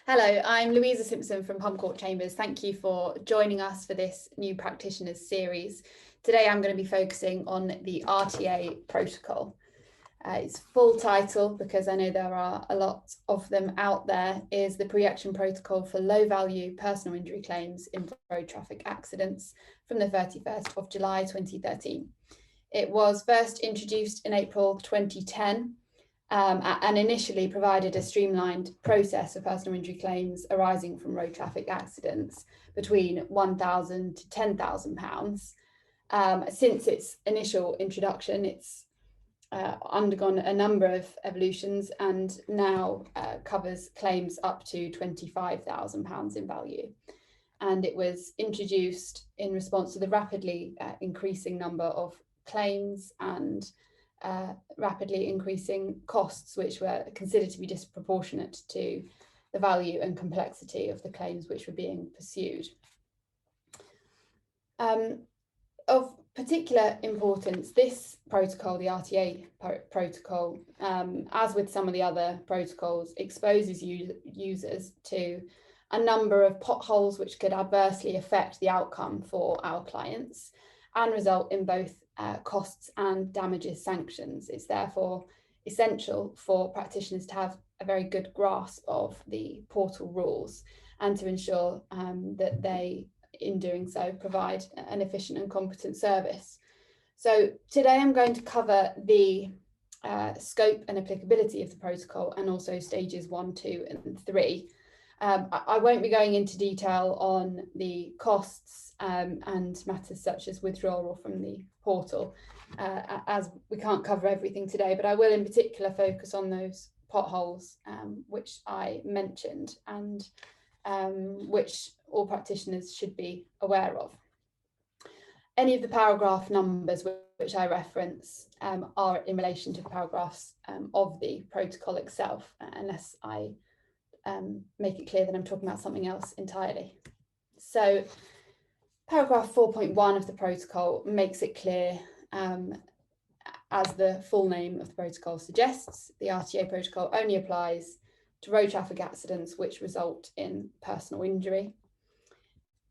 Hello, I'm Louisa Simpson from Pump Court Chambers. Thank you for joining us for this new practitioners series. Today I'm going to be focusing on the RTA protocol. Its full title, because I know there are a lot of them out there, is the Pre-Action Protocol for Low Value Personal Injury Claims in Road Traffic Accidents from the 31st of July 2013. It was first introduced in April 2010 and initially provided a streamlined process for personal injury claims arising from road traffic accidents between £1,000 to £10,000. Since its initial introduction, it's undergone a number of evolutions and now covers claims up to £25,000 in value. And it was introduced in response to the rapidly increasing number of claims and rapidly increasing costs, which were considered to be disproportionate to the value and complexity of the claims which were being pursued. Of particular importance, this protocol, the RTA protocol, as with some of the other protocols, exposes users to a number of potholes which could adversely affect the outcome for our clients and result in both costs and damages sanctions. It's therefore essential for practitioners to have a very good grasp of the portal rules and to ensure that they, in doing so, provide an efficient and competent service. So today I'm going to cover the scope and applicability of the protocol and also stages 1, 2 and 3. I won't be going into detail on the costs and matters such as withdrawal from the portal, as we can't cover everything today, but I will in particular focus on those potholes which I mentioned and which all practitioners should be aware of. Any of the paragraph numbers which I reference are in relation to the paragraphs of the protocol itself, unless I make it clear that I'm talking about something else entirely. So paragraph 4.1 of the protocol makes it clear, as the full name of the protocol suggests, the RTA protocol only applies to road traffic accidents which result in personal injury.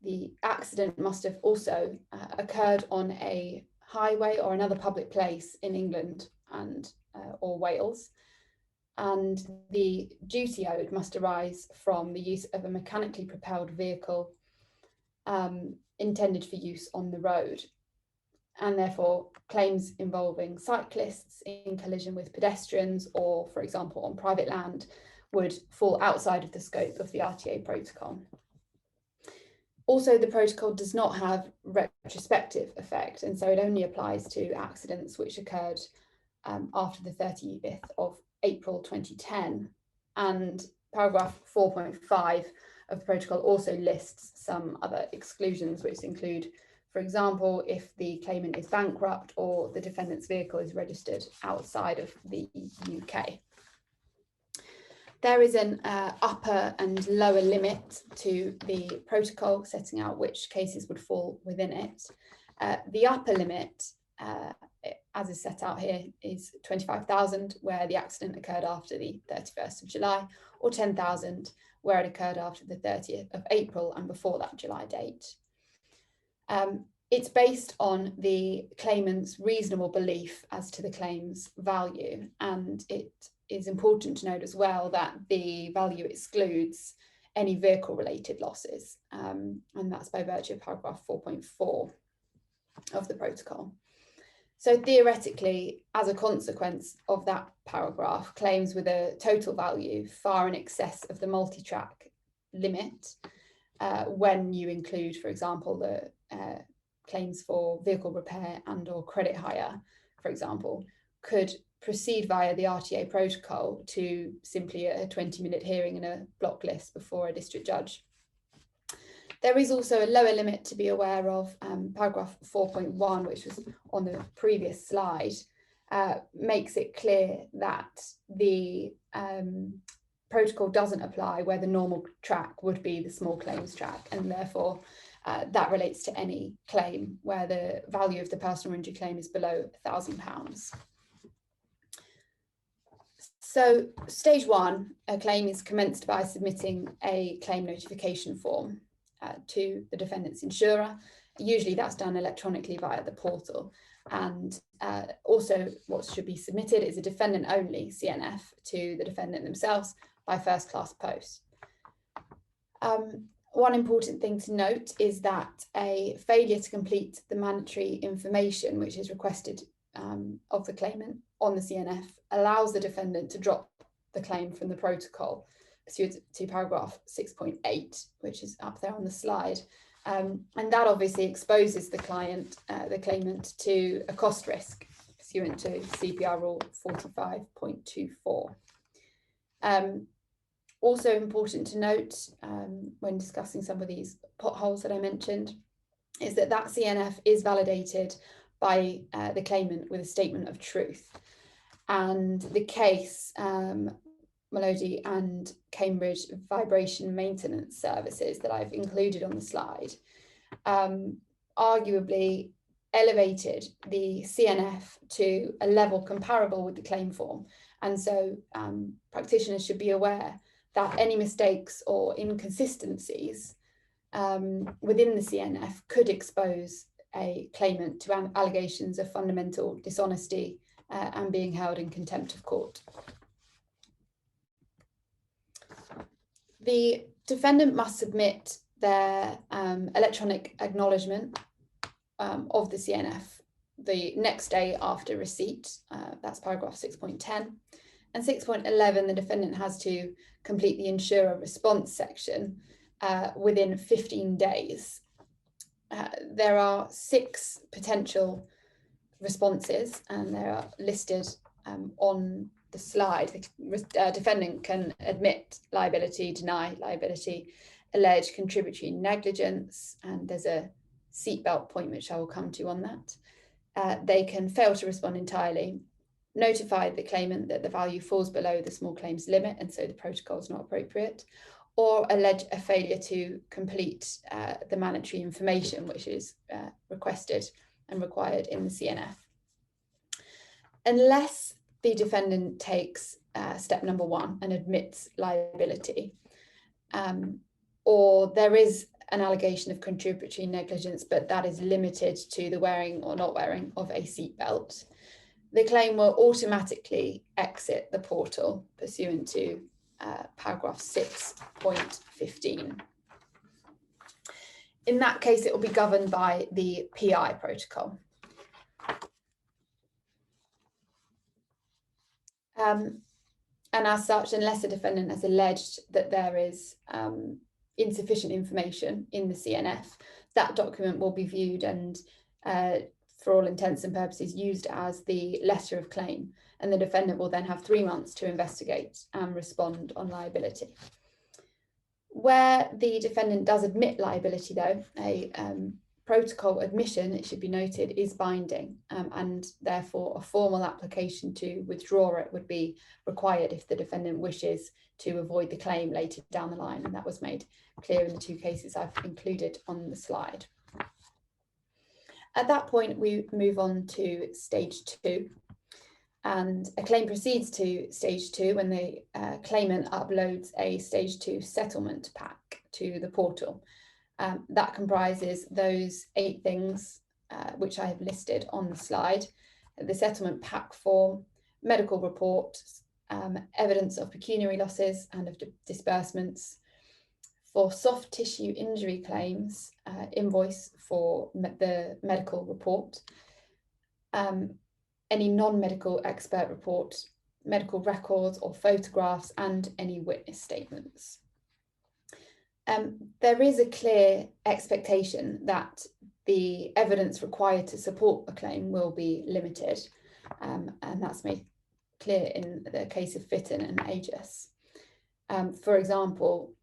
The accident must have also occurred on a highway or another public place in England and or Wales, and the duty owed must arise from the use of a mechanically propelled vehicle intended for use on the road, and therefore claims involving cyclists in collision with pedestrians or, for example, on private land would fall outside of the scope of the RTA protocol. Also, the protocol does not have retrospective effect, and so it only applies to accidents which occurred after the 30th of April 2010, and paragraph 4.5 of the protocol also lists some other exclusions, which include, for example, if the claimant is bankrupt or the defendant's vehicle is registered outside of the UK. There is an upper and lower limit to the protocol, setting out which cases would fall within it. The upper limit, as is set out here, is 25,000 where the accident occurred after the 31st of July, or 10,000 where it occurred after the 30th of April and before that July date. It's based on the claimant's reasonable belief as to the claim's value, and it is important to note as well that the value excludes any vehicle-related losses, and that's by virtue of paragraph 4.4 of the protocol. So theoretically, as a consequence of that paragraph, claims with a total value far in excess of the multi-track limit, when you include, for example, the claims for vehicle repair and or credit hire, for example, could proceed via the RTA protocol to simply a 20-minute hearing in a block list before a district judge. There is also a lower limit to be aware of. Paragraph 4.1, which was on the previous slide, makes it clear that the protocol doesn't apply where the normal track would be the small claims track, and therefore that relates to any claim where the value of the personal injury claim is below £1,000. So stage one, a claim is commenced by submitting a claim notification form to the defendant's insurer. Usually that's done electronically via the portal. And also what should be submitted is a defendant only CNF to the defendant themselves by first class post. One important thing to note is that a failure to complete the mandatory information which is requested of the claimant on the CNF allows the defendant to drop the claim from the protocol pursuant to paragraph 6.8, which is up there on the slide. And that obviously exposes the claimant to a cost risk pursuant to CPR rule 45.24. Also important to note when discussing some of these potholes that I mentioned is that that CNF is validated by the claimant with a statement of truth. And the case, Melody and Cambridge Vibration Maintenance Services that I've included on the slide, arguably elevated the CNF to a level comparable with the claim form. And so practitioners should be aware that any mistakes or inconsistencies within the CNF could expose a claimant to allegations of fundamental dishonesty and being held in contempt of court. The defendant must submit their electronic acknowledgement of the CNF the next day after receipt. That's paragraph 6.10. And 6.11, the defendant has to complete the insurer response section within 15 days. There are 6 potential responses and they are listed on the slide. The defendant can admit liability, deny liability, allege contributory negligence, and there's a seatbelt point which I will come to on that. They can fail to respond entirely, notify the claimant that the value falls below the small claims limit and so the protocol is not appropriate, or allege a failure to complete the mandatory information which is requested and required in the CNF. Unless the defendant takes step number 1 and admits liability, or there is an allegation of contributory negligence, but that is limited to the wearing or not wearing of a seatbelt, the claim will automatically exit the portal pursuant to paragraph 6.15. In that case, it will be governed by the PI protocol. And as such, unless the defendant has alleged that there is insufficient information in the CNF, that document will be viewed and for all intents and purposes used as the letter of claim, and the defendant will then have 3 months to investigate and respond on liability. Where the defendant does admit liability though, a protocol admission, it should be noted, is binding and therefore a formal application to withdraw it would be required if the defendant wishes to avoid the claim later down the line, and that was made clear in the 2 cases I've included on the slide. At that point, we move on to stage 2, and a claim proceeds to stage 2 when the claimant uploads a stage 2 settlement pack to the portal. That comprises those 8 things which I have listed on the slide: the settlement pack form, medical report, evidence of pecuniary losses and of disbursements. For soft tissue injury claims, invoice for the medical report, any non-medical expert report, medical records or photographs, and any witness statements. There is a clear expectation that the evidence required to support a claim will be limited, and that's made clear in the case of Fitton and Aegis. For example,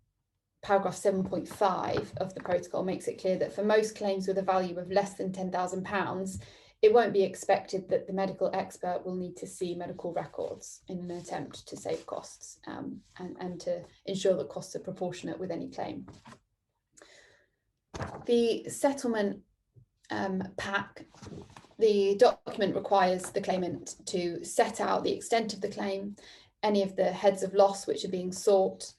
paragraph 7.5 of the protocol makes it clear that for most claims with a value of less than £10,000, it won't be expected that the medical expert will need to see medical records in an attempt to save costs and to ensure that costs are proportionate with any claim. The settlement pack, the document requires the claimant to set out the extent of the claim, any of the heads of loss which are being sought,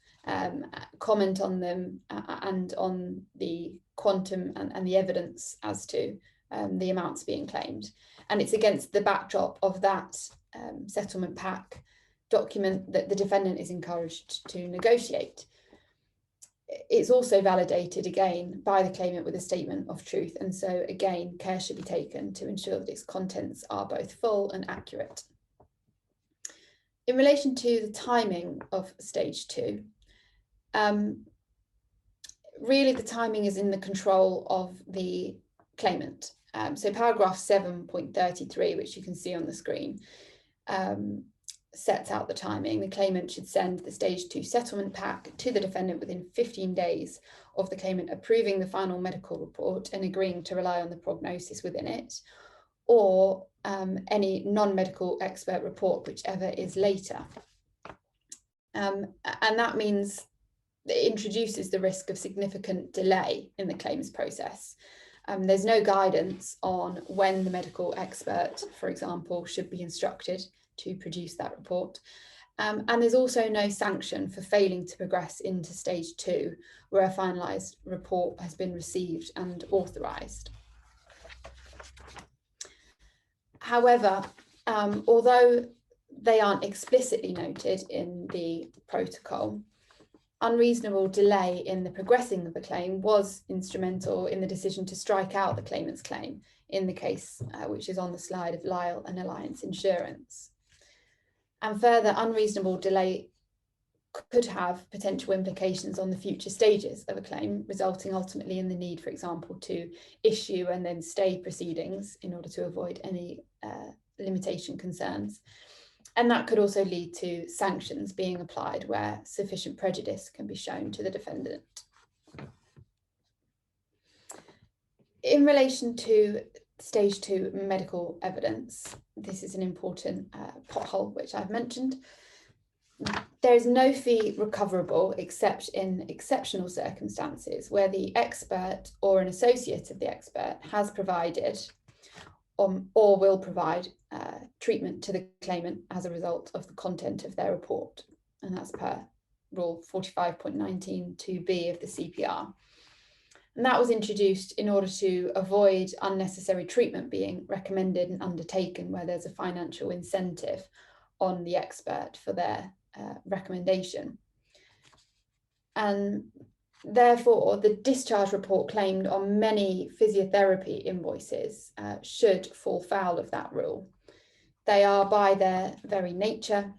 comment on them, and on the quantum and the evidence as to the amounts being claimed. And it's against the backdrop of that settlement pack document that the defendant is encouraged to negotiate. It's also validated again by the claimant with a statement of truth, and so again care should be taken to ensure that its contents are both full and accurate. In relation to the timing of stage 2, really the timing is in the control of the claimant. So paragraph 7.33, which you can see on the screen, sets out the timing. The claimant should send the stage 2 settlement pack to the defendant within 15 days of the claimant approving the final medical report and agreeing to rely on the prognosis within it, or any non-medical expert report, whichever is later. And that means it introduces the risk of significant delay in the claims process. There's no guidance on when the medical expert, for example, should be instructed to produce that report. And there's also no sanction for failing to progress into stage 2, where a finalised report has been received and authorised. However, although they aren't explicitly noted in the protocol, unreasonable delay in the progressing of the claim was instrumental in the decision to strike out the claimant's claim in the case which is on the slide of Lyle and Alliance Insurance. And further, unreasonable delay could have potential implications on the future stages of a claim, resulting ultimately in the need, for example, to issue and then stay proceedings in order to avoid any limitation concerns. And that could also lead to sanctions being applied where sufficient prejudice can be shown to the defendant. In relation to stage 2 medical evidence, this is an important pothole which I've mentioned. There is no fee recoverable except in exceptional circumstances where the expert or an associate of the expert has provided or will provide treatment to the claimant as a result of the content of their report. And that's per rule 45.19(2)(b) of the CPR. And that was introduced in order to avoid unnecessary treatment being recommended and undertaken where there's a financial incentive on the expert for their recommendation. And therefore, the discharge report claimed on many physiotherapy invoices should fall foul of that rule. They are, by their very nature,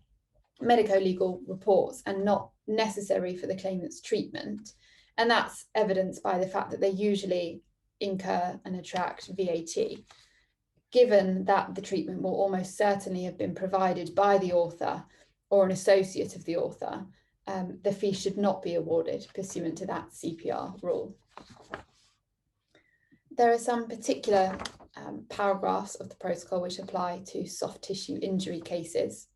medico-legal reports and not necessary for the claimant's treatment. And that's evidenced by the fact that they usually incur and attract VAT, given that the treatment will almost certainly have been provided by the author or an associate of the author. The fee should not be awarded pursuant to that CPR rule. There are some particular paragraphs of the protocol which apply to soft tissue injury cases.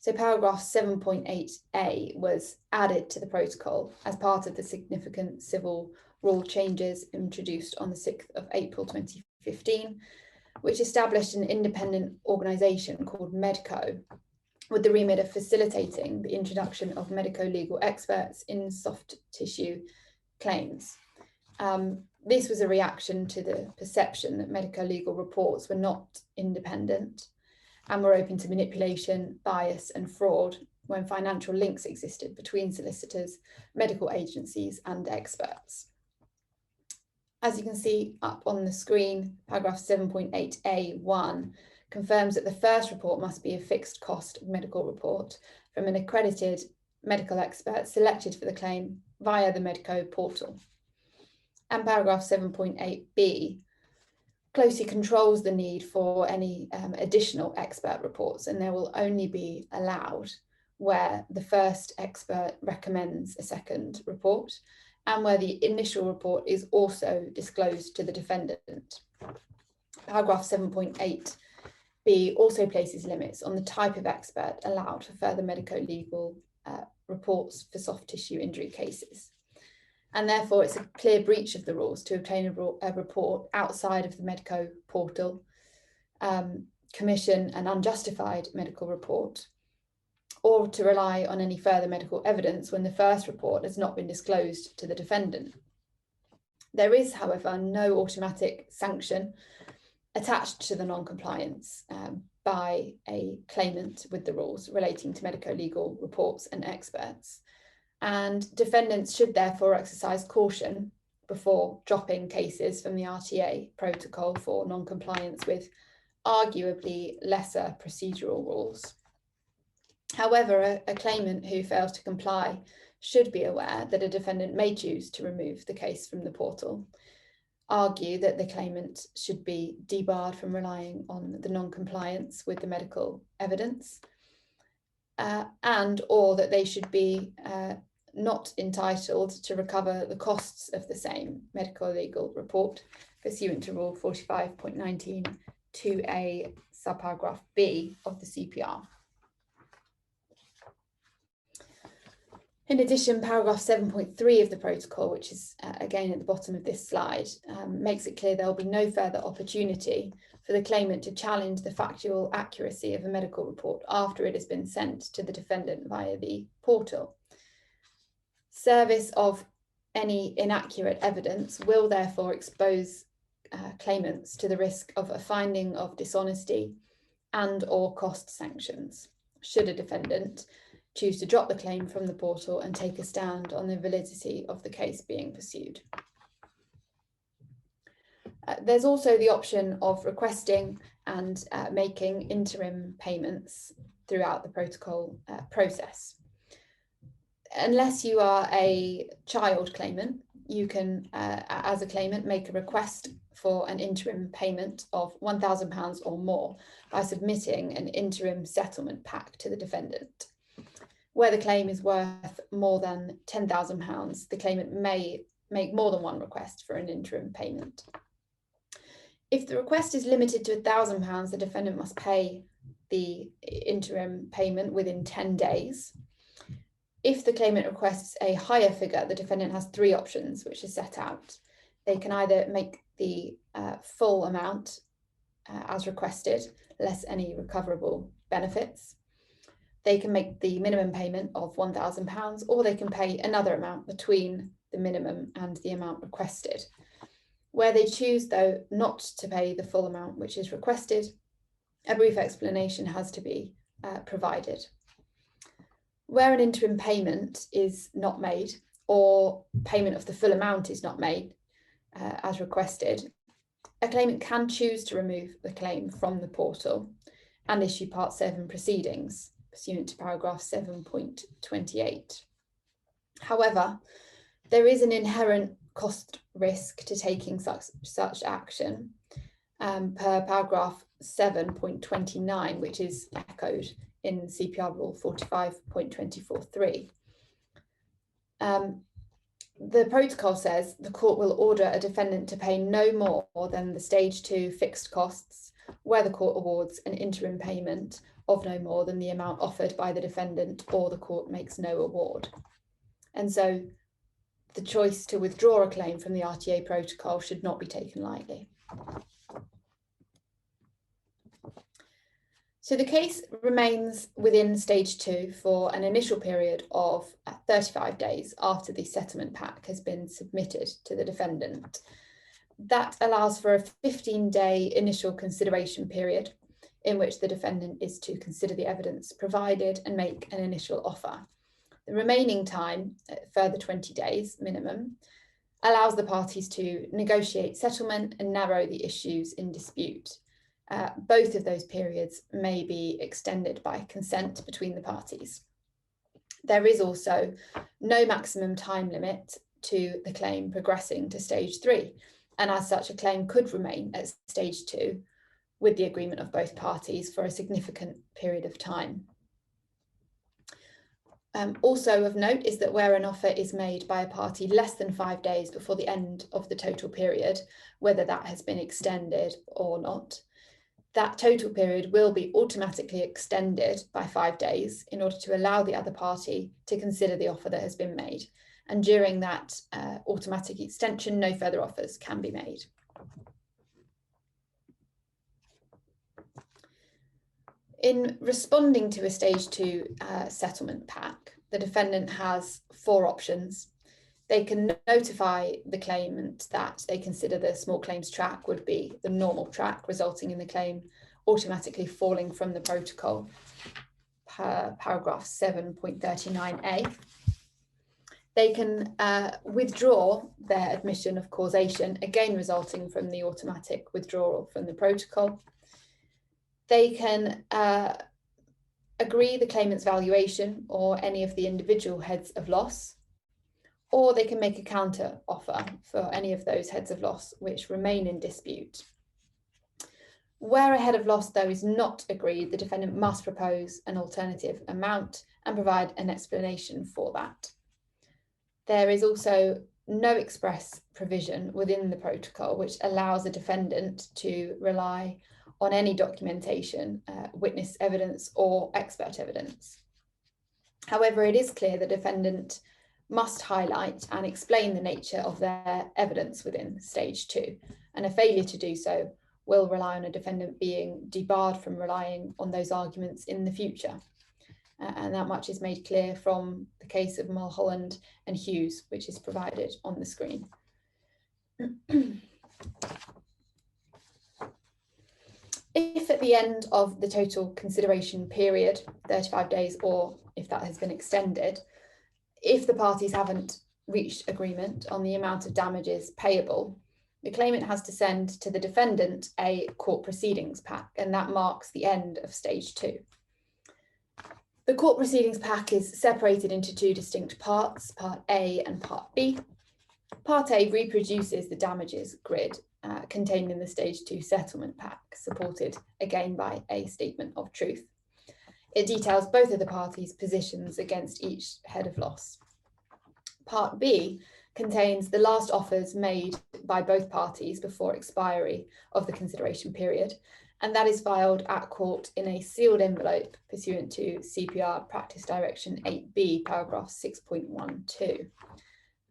So paragraph 7.8a was added to the protocol as part of the significant civil rule changes introduced on the 6th of April 2015, which established an independent organisation called MEDCO, with the remit of facilitating the introduction of medico-legal experts in soft tissue claims. This was a reaction to the perception that medico-legal reports were not independent and were open to manipulation, bias and fraud when financial links existed between solicitors, medical agencies and experts. As you can see up on the screen, paragraph 7.8a(1) confirms that the first report must be a fixed cost medical report from an accredited medical expert selected for the claim via the Medco portal. And paragraph 7.8b closely controls the need for any additional expert reports, and they will only be allowed where the first expert recommends a second report and where the initial report is also disclosed to the defendant. Paragraph 7.8b also places limits on the type of expert allowed for further medico-legal reports for soft tissue injury cases. And therefore it's a clear breach of the rules to obtain a report outside of the Medco portal, commission an unjustified medical report, or to rely on any further medical evidence when the first report has not been disclosed to the defendant. There is, however, no automatic sanction attached to the non-compliance by a claimant with the rules relating to medico-legal reports and experts. And defendants should therefore exercise caution before dropping cases from the RTA protocol for non-compliance with arguably lesser procedural rules. However, a claimant who fails to comply should be aware that a defendant may choose to remove the case from the portal, argue that the claimant should be debarred from relying on the non-compliance with the medical evidence, and or that they should be not entitled to recover the costs of the same medical legal report pursuant to Rule 45.19 2A subparagraph B of the CPR. In addition, paragraph 7.3 of the protocol, which is again at the bottom of this slide, makes it clear there will be no further opportunity for the claimant to challenge the factual accuracy of a medical report after it has been sent to the defendant via the portal. Service of any inaccurate evidence will therefore expose claimants to the risk of a finding of dishonesty and or cost sanctions, should a defendant choose to drop the claim from the portal and take a stand on the validity of the case being pursued. There's also the option of requesting and making interim payments throughout the protocol process. Unless you are a child claimant, you can, as a claimant, make a request for an interim payment of £1,000 or more by submitting an interim settlement pack to the defendant. Where the claim is worth more than £10,000, the claimant may make more than one request for an interim payment. If the request is limited to £1,000, the defendant must pay the interim payment within 10 days. If the claimant requests a higher figure, the defendant has three options which are set out. They can either make the full amount as requested, less any recoverable benefits. They can make the minimum payment of £1,000, or they can pay another amount between the minimum and the amount requested. Where they choose, though, not to pay the full amount which is requested, a brief explanation has to be provided. Where an interim payment is not made, or payment of the full amount is not made as requested, a claimant can choose to remove the claim from the portal and issue Part 7 proceedings, pursuant to paragraph 7.28. However, there is an inherent cost risk to taking such action per paragraph 7.29, which is echoed in CPR Rule 45.243. The protocol says the court will order a defendant to pay no more than the stage 2 fixed costs, where the court awards an interim payment of no more than the amount offered by the defendant, or the court makes no award. And so the choice to withdraw a claim from the RTA protocol should not be taken lightly. So the case remains within stage 2 for an initial period of 35 days after the settlement pack has been submitted to the defendant. That allows for a 15-day initial consideration period in which the defendant is to consider the evidence provided and make an initial offer. The remaining time, further 20 days minimum, allows the parties to negotiate settlement and narrow the issues in dispute. Both of those periods may be extended by consent between the parties. There is also no maximum time limit to the claim progressing to stage 3, and as such a claim could remain at stage 2 with the agreement of both parties for a significant period of time. Also of note is that where an offer is made by a party less than 5 days before the end of the total period, whether that has been extended or not, that total period will be automatically extended by 5 days in order to allow the other party to consider the offer that has been made. And during that automatic extension, no further offers can be made. In responding to a stage 2 settlement pack, the defendant has 4 options. They can notify the claimant that they consider the small claims track would be the normal track, resulting in the claim automatically falling from the protocol per paragraph 7.39a. They can withdraw their admission of causation, again resulting from the automatic withdrawal from the protocol. They can agree the claimant's valuation or any of the individual heads of loss, or they can make a counter offer for any of those heads of loss which remain in dispute. Where a head of loss, though, is not agreed, the defendant must propose an alternative amount and provide an explanation for that. There is also no express provision within the protocol which allows a defendant to rely on any documentation, witness evidence or expert evidence. However, it is clear the defendant must highlight and explain the nature of their evidence within stage 2, and a failure to do so will rely on a defendant being debarred from relying on those arguments in the future. And that much is made clear from the case of Mulholland and Hughes, which is provided on the screen. If at the end of the total consideration period, 35 days, or if that has been extended, if the parties haven't reached agreement on the amount of damages payable, the claimant has to send to the defendant a court proceedings pack, and that marks the end of stage 2. The court proceedings pack is separated into 2 distinct parts, Part A and Part B. Part A reproduces the damages grid contained in the stage 2 settlement pack, supported again by a statement of truth. It details both of the parties' positions against each head of loss. Part B contains the last offers made by both parties before expiry of the consideration period, and that is filed at court in a sealed envelope pursuant to CPR Practice Direction 8B, paragraph 6.12.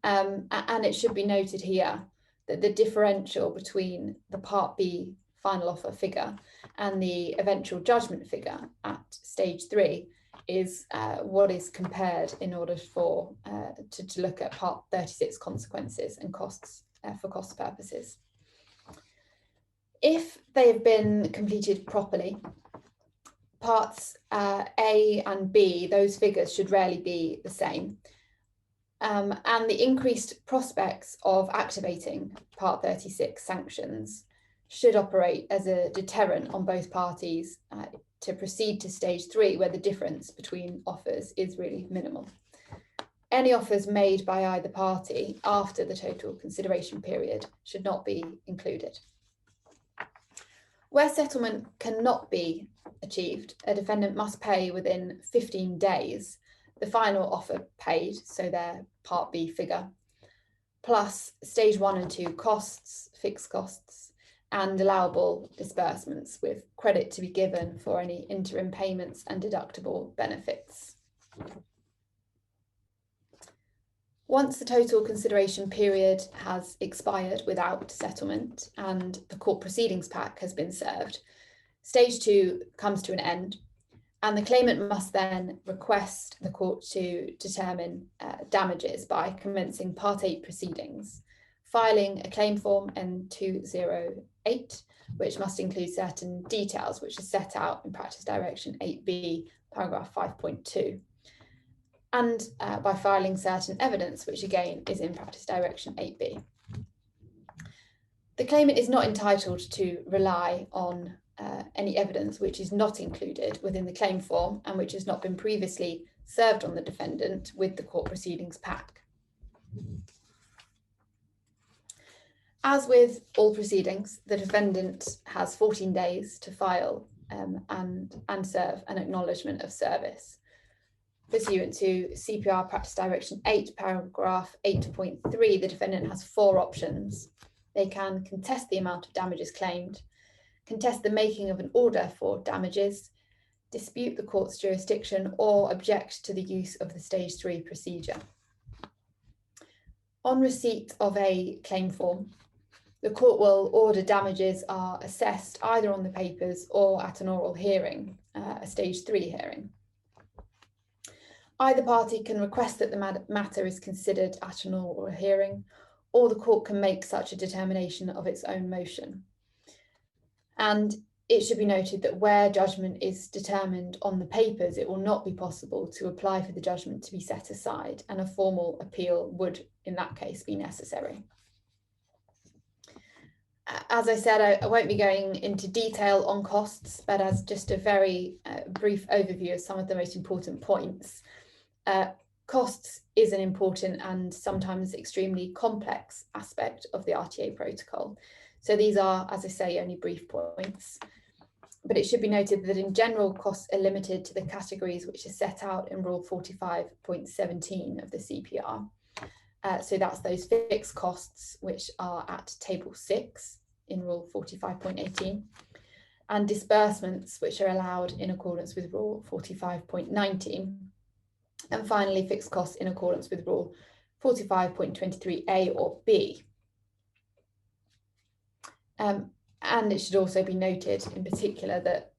And it should be noted here that the differential between the Part B final offer figure and the eventual judgment figure at stage 3 is what is compared in order for to look at Part 36 consequences and costs for cost purposes. If they have been completed properly, parts A and B, those figures should rarely be the same. And the increased prospects of activating Part 36 sanctions should operate as a deterrent on both parties to proceed to stage 3, where the difference between offers is really minimal. Any offers made by either party after the total consideration period should not be included. Where settlement cannot be achieved, a defendant must pay within 15 days the final offer paid, so their Part B figure, plus stage 1 and 2 costs, fixed costs, and allowable disbursements, with credit to be given for any interim payments and deductible benefits. Once the total consideration period has expired without settlement and the court proceedings pack has been served, stage 2 comes to an end, and the claimant must then request the court to determine damages by commencing Part 8 proceedings, filing a claim form N208, which must include certain details which are set out in Practice Direction 8B, paragraph 5.2. And by filing certain evidence, which again is in Practice Direction 8B. The claimant is not entitled to rely on any evidence which is not included within the claim form and which has not been previously served on the defendant with the court proceedings pack. As with all proceedings, the defendant has 14 days to file and serve an acknowledgement of service. Pursuant to CPR Practice Direction 8, paragraph 8.3, the defendant has 4 options. They can contest the amount of damages claimed, contest the making of an order for damages, dispute the court's jurisdiction, or object to the use of the stage 3 procedure. On receipt of a claim form, the court will order damages are assessed either on the papers or at an oral hearing, a stage 3 hearing. Either party can request that the matter is considered at an oral hearing, or the court can make such a determination of its own motion. And it should be noted that where judgment is determined on the papers, it will not be possible to apply for the judgment to be set aside, and a formal appeal would, in that case, be necessary. As I said, I won't be going into detail on costs, but as just a very brief overview of some of the most important points. Costs is an important and sometimes extremely complex aspect of the RTA protocol. So these are, as I say, only brief points. But it should be noted that in general, costs are limited to the categories which are set out in Rule 45.17 of the CPR. So that's those fixed costs which are at Table 6 in Rule 45.18, and disbursements which are allowed in accordance with Rule 45.19. And finally, fixed costs in accordance with Rule 45.23A or B. And it should also be noted in particular that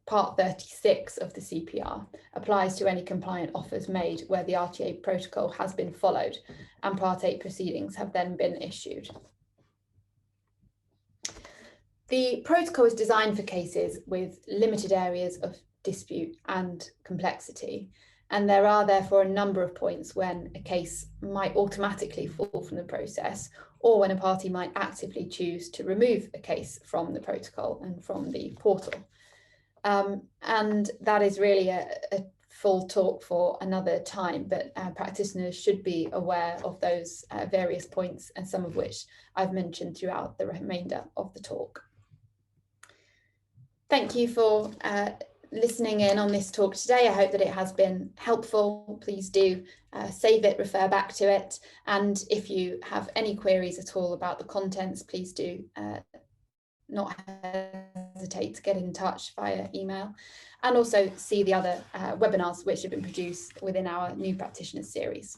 Part 36 of the CPR applies to any compliant offers made where the RTA protocol has been followed and Part 8 proceedings have then been issued. The protocol is designed for cases with limited areas of dispute and complexity, and there are therefore a number of points when a case might automatically fall from the process, or when a party might actively choose to remove a case from the protocol and from the portal. And that is really a full talk for another time, but practitioners should be aware of those various points, and some of which I've mentioned throughout the remainder of the talk. Thank you for listening in on this talk today. I hope that it has been helpful. Please do save it, refer back to it, and if you have any queries at all about the contents, please do not hesitate to get in touch via email, and also see the other webinars which have been produced within our New Practitioners series.